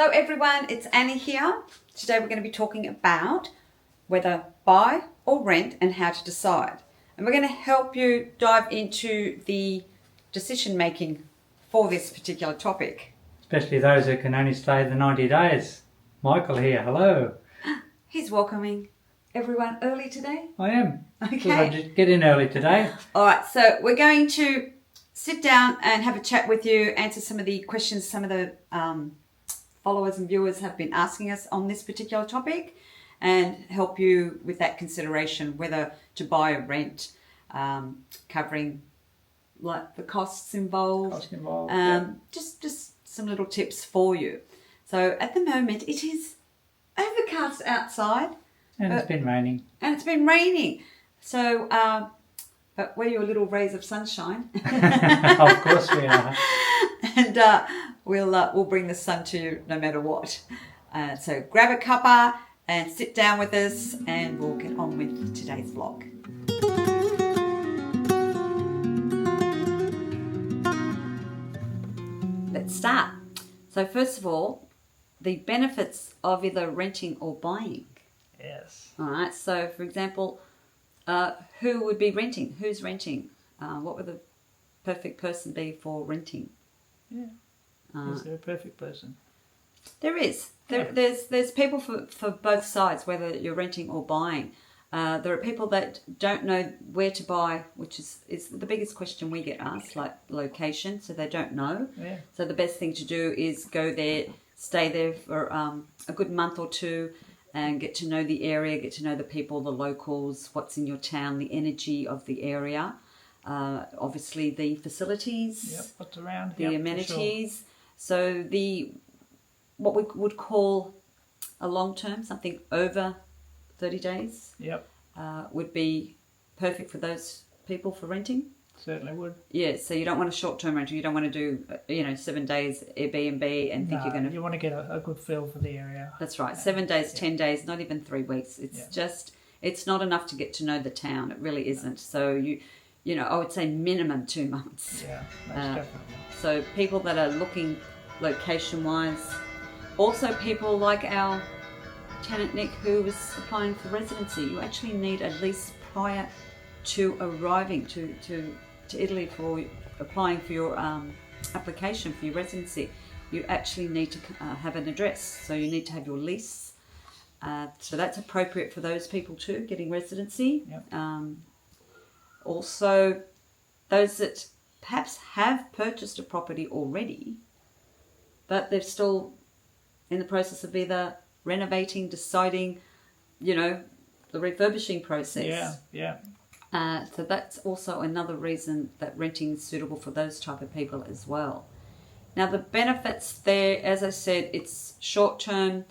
Hello everyone, it's Annie here. Today we're going to be talking about whether buy or rent and how to decide. And we're going to help you dive into the decision making for this particular topic. Especially those who can only stay the 90 days. Michael here, hello. He's welcoming everyone early today. I am. Okay. I just get in early today. Alright, so we're going to sit down and have a chat with you, answer some of the questions some of the followers and viewers have been asking us on this particular topic and help you with that consideration whether to buy or rent, covering like the costs involved, just some little tips for you. So at the moment it is overcast outside And it's been raining. So but we're your little rays of sunshine. Of course we are. And we'll bring the sun to you no matter what. So grab a cuppa and sit down with us and we'll get on with today's vlog. Let's start. So first of all, the benefits of either renting or buying. Yes. All right. So for example, who would be renting? Who's renting? What would the perfect person be for renting? Yeah. Is there a perfect person? There is. There's people for both sides, whether you're renting or buying. There are people that don't know where to buy, which is the biggest question we get asked, like location, so they don't know. Yeah. So the best thing to do is go there, stay there for a good month or two and get to know the area, get to know the people, the locals, what's in your town, the energy of the area. Obviously the facilities, Yep, what's around, the amenities. Sure. So what we would call a long term, something over 30 days, yep, would be perfect for those people for renting. Certainly would. Yeah, so you don't want a short term rental. You don't want to do 7 days Airbnb and think you're going to. You want to get a good feel for the area. That's right. 7 days, 10 days, not even 3 weeks. It's it's not enough to get to know the town. It really isn't. So I would say minimum 2 months. Yeah, most definitely. So people that are looking location-wise, also people like our tenant Nick who was applying for residency, you actually need at least prior to arriving to Italy for applying for your application for your residency, you actually need to have an address. So you need to have your lease. So that's appropriate for those people too, getting residency. Yep. Also, those that perhaps have purchased a property already, but they're still in the process of either renovating, deciding, the refurbishing process. Yeah. So that's also another reason that renting is suitable for those type of people as well. Now the benefits there, as I said, it's short term,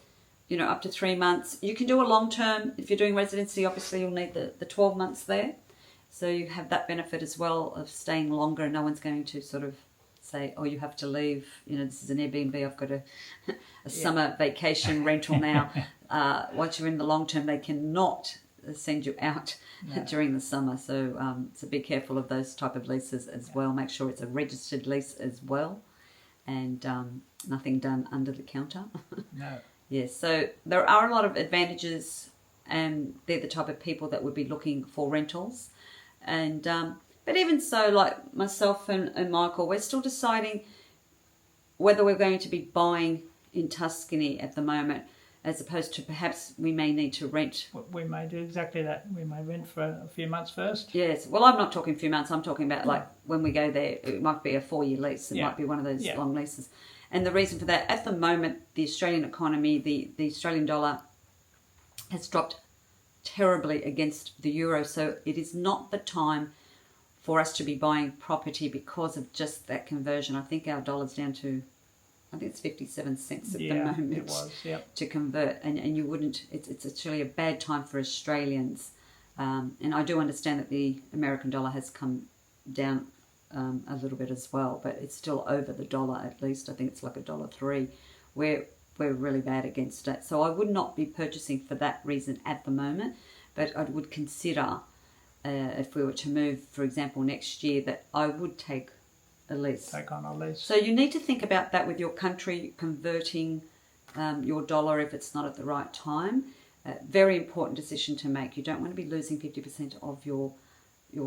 up to 3 months. You can do a long term. If you're doing residency, obviously you'll need the 12 months there. So you have that benefit as well of staying longer. No one's going to sort of say, oh, you have to leave. This is an Airbnb. I've got a summer vacation rental now. Once you're in the long term, they cannot send you out during the summer. So be careful of those type of leases as well. Make sure it's a registered lease as well. And nothing done under the counter. No. Yes, so there are a lot of advantages and they're the type of people that would be looking for rentals. And but even so, like myself and Michael, we're still deciding whether we're going to be buying in Tuscany at the moment, as opposed to perhaps we may need to rent. We may do exactly that. We may rent for a few months first. Yes. Well, I'm not talking a few months. I'm talking about like when we go there, it might be a 4-year lease. It might be one of those long leases. And the reason for that, at the moment, the Australian economy, the Australian dollar has dropped terribly against the euro. So it is not the time for us to be buying property because of just that conversion. I think our dollar's down to, I think it's 57 cents at the moment it was, to convert. And you wouldn't, it's actually a bad time for Australians. And I do understand that the American dollar has come down a little bit as well, but it's still over the dollar at least. I think it's like $1.03. We're really bad against it. So I would not be purchasing for that reason at the moment, but I would consider if we were to move, for example, next year, that I would take a lease. Take on a lease. So you need to think about that with your country converting your dollar if it's not at the right time. Very important decision to make. You don't want to be losing 50% of your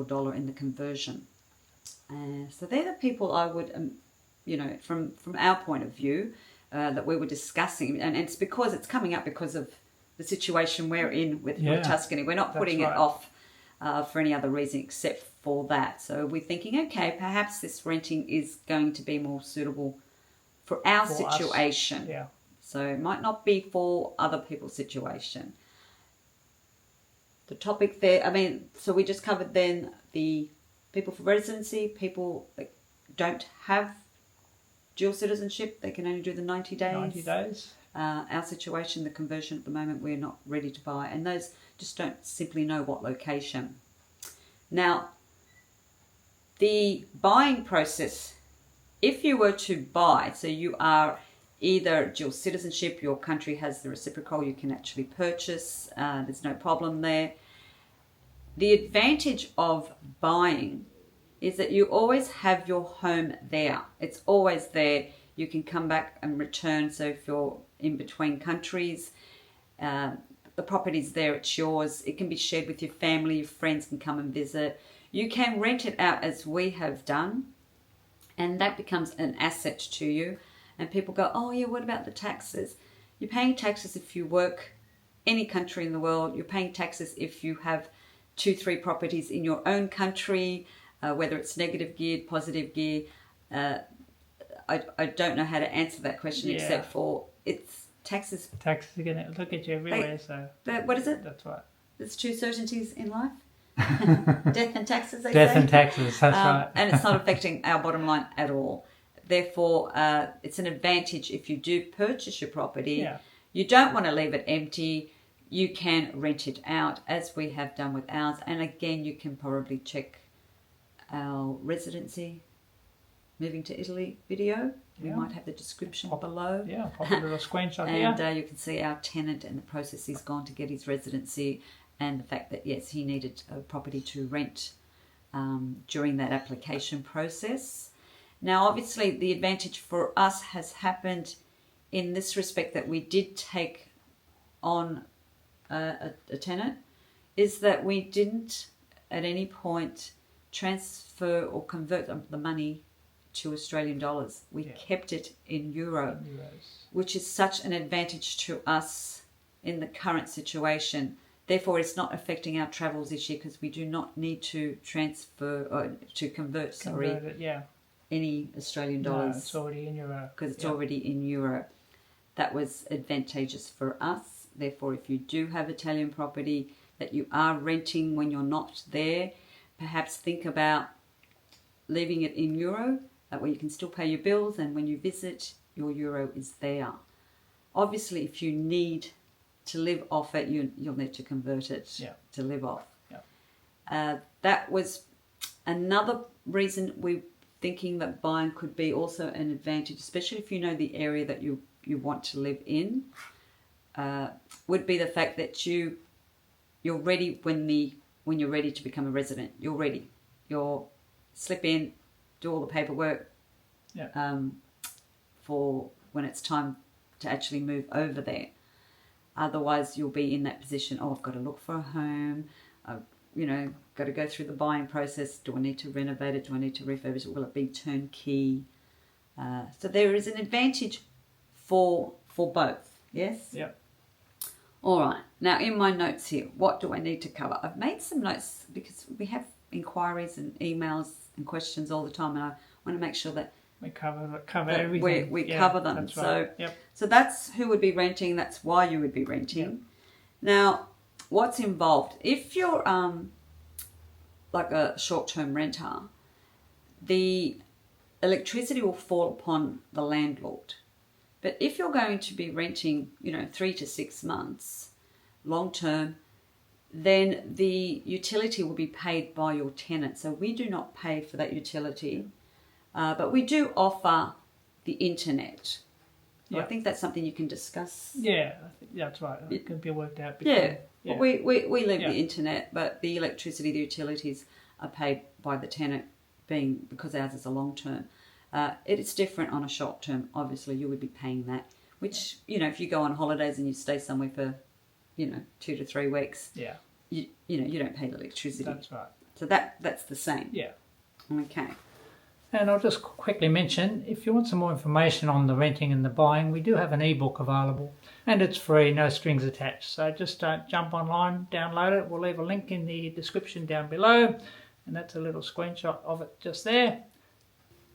dollar in the conversion. So they're the people I would, from our point of view, that we were discussing, and it's because it's coming up because of the situation we're in with Tuscany. We're not putting it off for any other reason except for that. So we're thinking, okay, perhaps this renting is going to be more suitable for our situation. Us. Yeah. So it might not be for other people's situation. The topic there, so we just covered then the people for residency, people that don't have dual citizenship, they can only do the 90 days. 90 days. Our situation, the conversion at the moment, we're not ready to buy. And those just don't simply know what location. Now, the buying process, if you were to buy, so you are either dual citizenship, your country has the reciprocal, you can actually purchase, there's no problem there. The advantage of buying is that you always have your home there. It's always there. You can come back and return. So if you're in between countries, the property's there, it's yours. It can be shared with your family, your friends can come and visit. You can rent it out as we have done, and that becomes an asset to you. And people go, oh yeah, what about the taxes? You're paying taxes if you work any country in the world. You're paying taxes if you have 2-3 properties in your own country, whether it's negative geared, positive gear. I don't know how to answer that question except for it's taxes. Taxes are going to look at you everywhere. What is it? That's right. There's 2 certainties in life. Death and taxes, they say. Death and taxes, that's right. And it's not affecting our bottom line at all. Therefore, it's an advantage if you do purchase your property. Yeah. You don't want to leave it empty. You can rent it out, as we have done with ours. And again, you can probably check our Residency Moving to Italy video. We might have the description below. Yeah, pop a little screenshot and here. You can see our tenant and the process he's gone to get his residency, and the fact that, yes, he needed a property to rent during that application process. Now, obviously, the advantage for us has happened in this respect that we did take on a tenant, is that we didn't at any point transfer or convert the money to Australian dollars. We kept it in euro, which is such an advantage to us in the current situation. Therefore, it's not affecting our travels this year because we do not need to transfer or to convert any Australian dollars. No, it's already in euro. Because it's already in euro. That was advantageous for us. Therefore, if you do have Italian property that you are renting when you're not there, perhaps think about leaving it in euro. That way you can still pay your bills, and when you visit, your euro is there. Obviously, if you need to live off it, you'll need to convert it to live off. That was another reason we're thinking that buying could be also an advantage, especially if you know the area that you want to live in, would be the fact that you're ready when you're ready to become a resident. You're ready. You'll slip in, do all the paperwork for when it's time to actually move over there. Otherwise, you'll be in that position, I've got to look for a home, I've got to go through the buying process. Do I need to renovate it? Do I need to refurbish it? Will it be turnkey? So there is an advantage for both, yes? Yep. All right. Now, in my notes here, what do I need to cover? I've made some notes because we have inquiries and emails and questions all the time, and I want to make sure that we cover everything. We cover them. That's so, right. So that's who would be renting. That's why you would be renting. Yep. Now, what's involved? If you're like a short-term renter, the electricity will fall upon the landlord. But if you're going to be renting, 3 to 6 months, long-term, then the utility will be paid by your tenant. So we do not pay for that utility, but we do offer the internet. So I think that's something you can discuss. Yeah, I think that's right. It can be worked out. Yeah. Well, we leave the internet, but the electricity, the utilities are paid by the tenant, because ours is a long-term. It is different on a short-term. Obviously, you would be paying that. which, you know, if you go on holidays and you stay somewhere for, you know, 2 to 3 weeks, Yeah, you know, you don't pay the electricity. that's right. So that's the same. Yeah. Okay. And I'll just quickly mention, if you want some more information on the renting and the buying, we do have an ebook available, and it's free, no strings attached. So just jump online, download it. We'll leave a link in the description down below, and that's a little screenshot of it just there.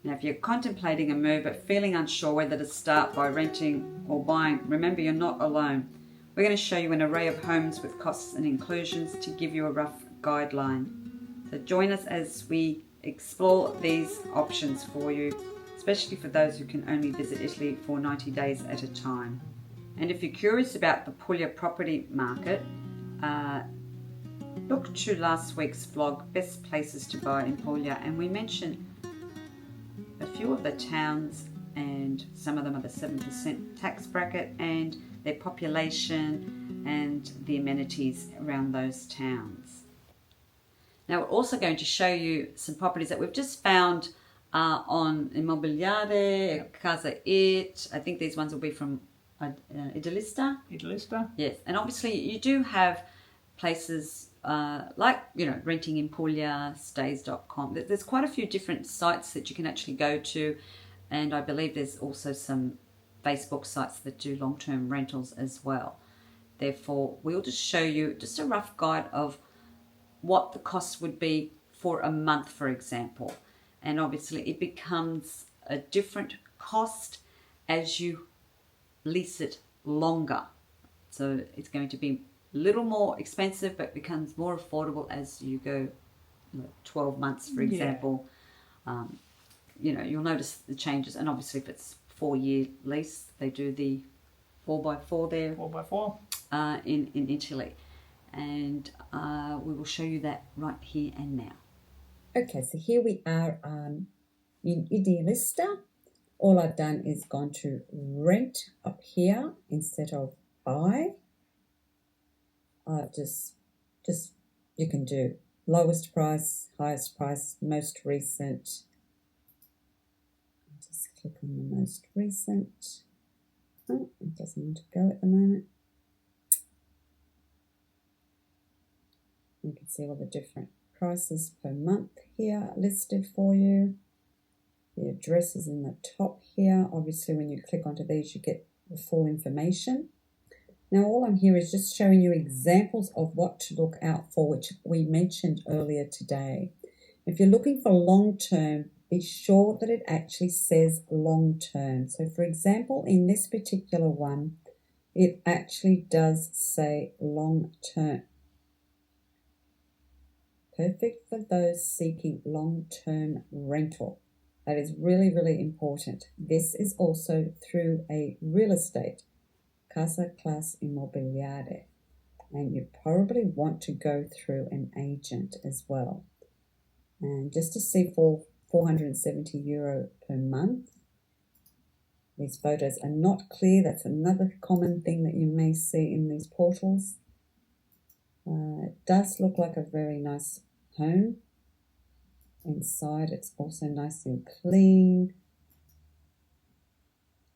Now, if you're contemplating a move but feeling unsure whether to start by renting or buying, remember you're not alone. We're going to show you an array of homes with costs and inclusions to give you a rough guideline. So join us as we explore these options for you, especially for those who can only visit Italy for 90 days at a time. And if you're curious about the Puglia property market, look to last week's vlog, Best Places to Buy in Puglia, and we mentioned a few of the towns, and some of them are the 7% tax bracket, and their population and the amenities around those towns. Now we're also going to show you some properties that we've just found on Immobiliare, Casa. I think these ones will be from Idealista. Idealista. Yes, and obviously you do have places like, you know, renting in Puglia, stays.com. There's quite a few different sites that you can actually go to, and I believe there's also some Facebook sites that do long-term rentals as well. Therefore, we'll just show you just a rough guide of what the cost would be for a month, for example. And obviously it becomes a different cost as you lease it longer. So it's going to be a little more expensive, but becomes more affordable as you go, 12 months, for example. You know, you'll notice the changes. And obviously if it's 4-year lease, they do the 4x4 there. 4x4. In Italy. And we will show you that right here and now. Okay, so here we are in Idealista. All I've done is gone to rent up here instead of buy. Just you can do lowest price, highest price, most recent. Just click on the most recent. Oh, it doesn't want to go at the moment. You can see all the different prices per month here listed for you. The address is in the top here. Obviously, when you click onto these, you get the full information. Now, all I'm here is just showing you examples of what to look out for, which we mentioned earlier today. If you're looking for long-term, be sure that it actually says long-term. So, for example, in this particular one, it actually does say long-term. Perfect for those seeking long-term rental. That is really, really important. This is also through a real estate, Casa Class Immobiliare, and you probably want to go through an agent as well. And just to see for €470 per month, these photos are not clear. That's another common thing that you may see in these portals. It does look like a very nice home. Inside it's also nice and clean.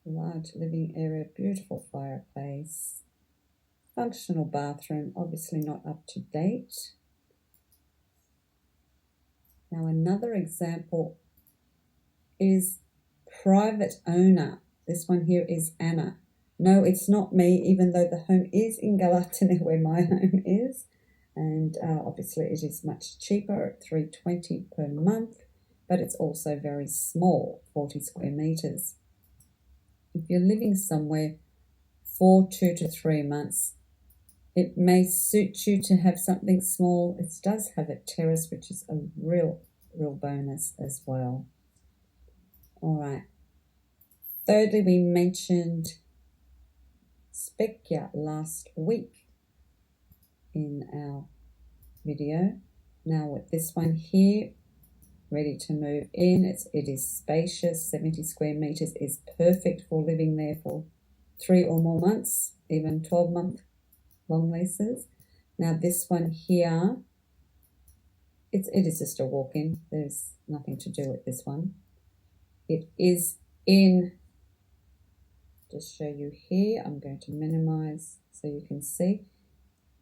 Large living area, beautiful fireplace. Functional bathroom, obviously not up to date. Now another example is private owner. This one here is Anna. No, it's not me, even though the home is in Galatine where my home is. And obviously it is much cheaper at $320 per month, but it's also very small, 40 square meters. If you're living somewhere for 2 to 3 months, it may suit you to have something small. It does have a terrace, which is a real bonus as well. All right. Thirdly, we mentioned Specchia last week in our video. Now with this one here, ready to move in. It is spacious. 70 square meters is perfect for living there for 3 or more months, even 12-month long leases. Now this one here, it is just a walk-in. There's nothing to do with this one. It is in just show you here. I'm going to minimize so you can see.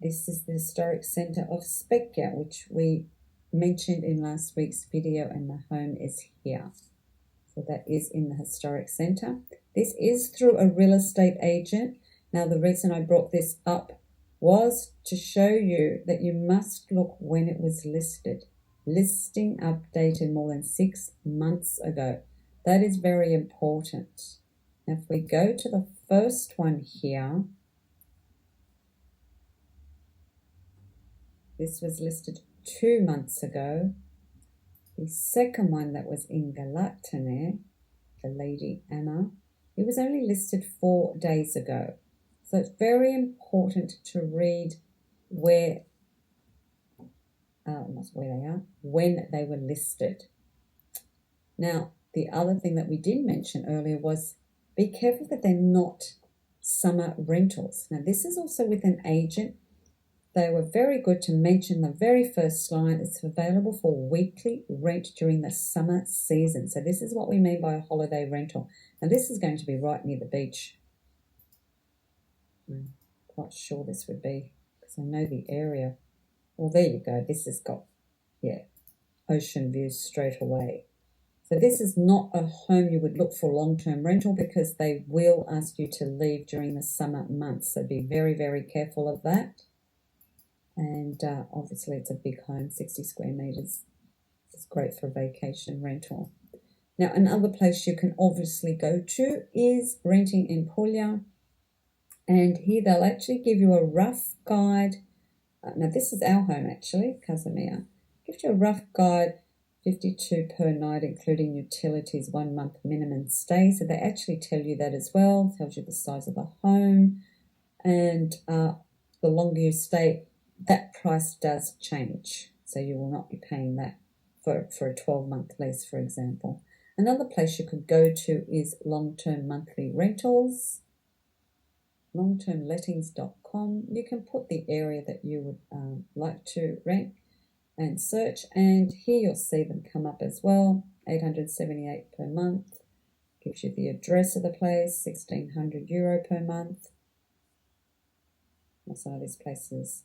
This is the historic centre of Puglia, which we mentioned in last week's video, and the home is here. So that is in the historic centre. This is through a real estate agent. Now the reason I brought this up was to show you that you must look when it was listed. Listing updated more than 6 months ago. That is very important. Now if we go to the first one here, this was listed 2 months ago. The second one that was in Galatane, the lady Anna, it was only listed 4 days ago. So it's very important to read where they are, when they were listed. Now, the other thing that we did mention earlier was be careful that they're not summer rentals. Now, this is also with an agent. They were very good to mention the very first line. It's available for weekly rent during the summer season. So this is what we mean by a holiday rental. Now, this is going to be right near the beach. I'm quite sure this would be, because I know the area. Well, there you go. This has got, ocean views straight away. So this is not a home you would look for long-term rental, because they will ask you to leave during the summer months. So be very, very careful of that. And obviously it's a big home, 60 square metres. It's great for vacation rental. Now, another place you can obviously go to is renting in Puglia. And here they'll actually give you a rough guide. Now, this is our home actually, Casa. Gives you a rough guide, 52 per night, including utilities, 1 month minimum stay. So they actually tell you that as well. Tells you the size of the home. And the longer you stay, that price does change. So you will not be paying that for a 12-month lease, for example. Another place you could go to is long-term monthly rentals. longtermlettings.com. You can put the area that you would like to rent and search, and here you'll see them come up as well. 878 per month. Gives you the address of the place. 1,600 euro per month. Now, some of these places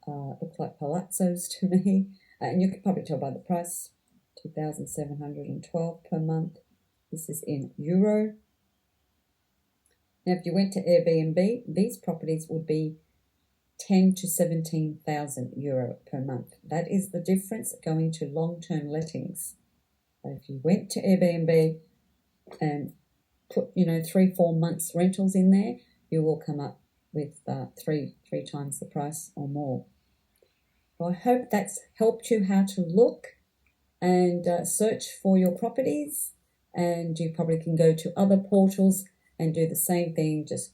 look like palazzos to me, and you can probably tell by the price. 2,712 per month. This is in euro. Now, if you went to Airbnb, these properties would be 10 to 17,000 euro per month. That is the difference going to long-term lettings. But if you went to Airbnb and put, 3-4 months rentals in there, you will come up with three times the price or more. So I hope that's helped you how to look and search for your properties, and you probably can go to other portals and do the same thing. Just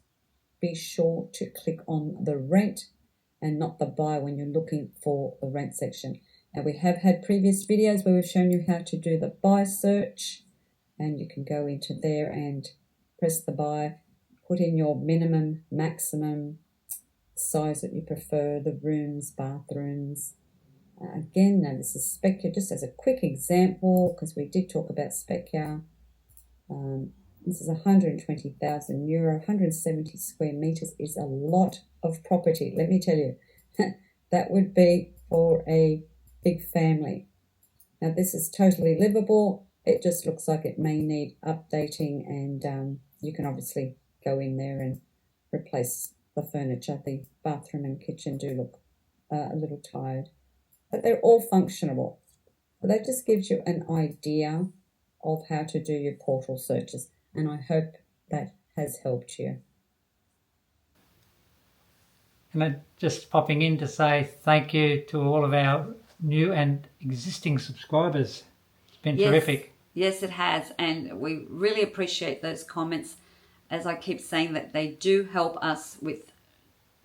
be sure to click on the rent and not the buy when you're looking for the rent section. And we have had previous videos where we've shown you how to do the buy search, and you can go into there and press the buy, put in your minimum, maximum size that you prefer, the rooms, bathrooms. Again, now this is Puglia, just as a quick example, because we did talk about Puglia. This is 120,000 euro, 170 square metres is a lot of property. Let me tell you, that would be for a big family. Now, this is totally livable. It just looks like it may need updating, and you can obviously go in there and replace the furniture. The bathroom and kitchen do look a little tired, but they're all functionable. So that just gives you an idea of how to do your portal searches, and I hope that has helped you. And I'm just popping in to say thank you to all of our new and existing subscribers. It's been terrific. Yes, it has, and we really appreciate those comments. As I keep saying, that they do help us with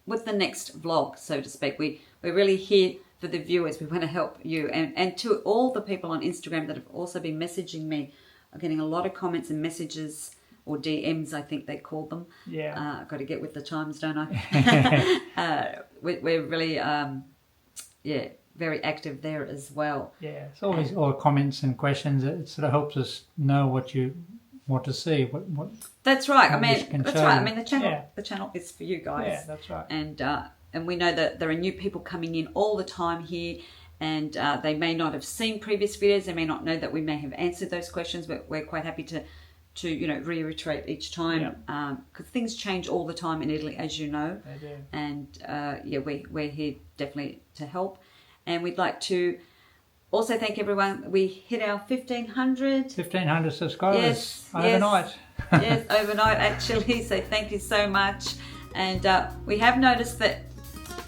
the next vlog, so to speak. We're really here for the viewers. We want to help you, and to all the people on Instagram that have also been messaging me. I'm getting a lot of comments and messages, or DMs, I think they call them. Yeah. I've got to get with the times, don't I? We're really, very active there as well. Yeah. It's always all comments and questions. It sort of helps us know what you what to see, what That's right. I what we mean, can that's show right. I you. mean, the channel, Yeah. the channel is for you guys. Yeah, that's right. And we know that there are new people coming in all the time here, and they may not have seen previous videos. They may not know that we may have answered those questions, but we're quite happy to reiterate each time because things change all the time in Italy, as you know. They do. And we're here definitely to help, and we'd like to also thank everyone. We hit our 1,500 subscribers overnight. Yes, overnight actually. So thank you so much. And we have noticed that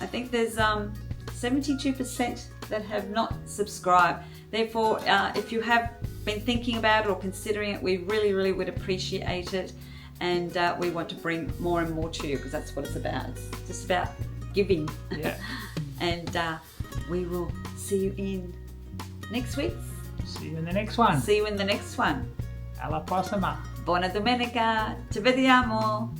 I think there's 72% that have not subscribed. Therefore, if you have been thinking about it or considering it, we really, really would appreciate it. And we want to bring more and more to you because that's what it's about. It's just about giving. Yeah. And we will see you in next week. See you in the next one. See you in the next one. Alla prossima. Buona domenica. Ci vediamo.